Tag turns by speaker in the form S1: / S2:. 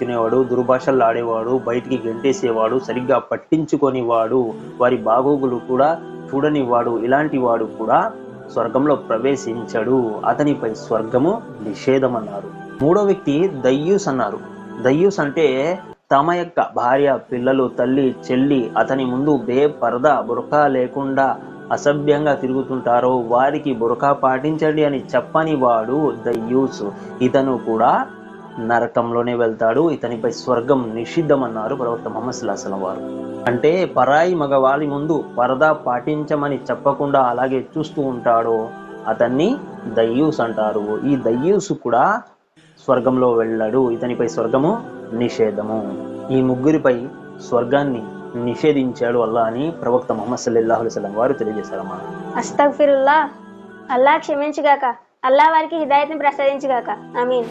S1: తెచ్చుకునేవాడు, దుర్భాషలు ఆడేవాడు, బయటికి గెంటేసేవాడు, సరిగ్గా పట్టించుకొనివాడు, వారి బాగోగులు కూడా చూడనివాడు, ఇలాంటి వాడు కూడా స్వర్గంలో ప్రవేశించడు, అతనిపై స్వర్గము నిషేధం అన్నారు. మూడో వ్యక్తి దయ్యూస్ అన్నారు. దయ్యూస్ అంటే తమ యొక్క భార్య, పిల్లలు, తల్లి, చెల్లి అతని ముందు బేపరదా బురకా లేకుండా అసభ్యంగా తిరుగుతుంటారో వారికి బురకా పాటించండి అని చెప్పని వాడు దయ్యూస్. ఇతను కూడా నరకంలోనే వెళ్తాడు, ఇతనిపై స్వర్గం నిషిద్ధమన్నారు ప్రవక్త ముహమ్మద్ సల్లల్లాహు అలైహి వసల్లం వారు. అంటే పరాయి మగవారి ముందు పరదా పాటించమని చెప్పకుండా అలాగే చూస్తూ ఉంటాడో అతన్ని దయ్యూస్ అంటారు. ఈ దయ్యూస్ కూడా స్వర్గంలో వెళ్ళాడు, ఇతనిపై స్వర్గము నిషేధము. ఈ ముగ్గురిపై స్వర్గాన్ని నిషేధించాడు అల్లా అని ప్రవక్త ముహమ్మద్ సల్లల్లాహు అలైహి వసల్లం వారు తెలియజేశారమ్మా.
S2: అస్తగ్ఫిరుల్లా. అల్లా క్షమించుగాక, అల్లా వారికి హిదాయత్ని ప్రసాదించుగాక. ఆమీన్.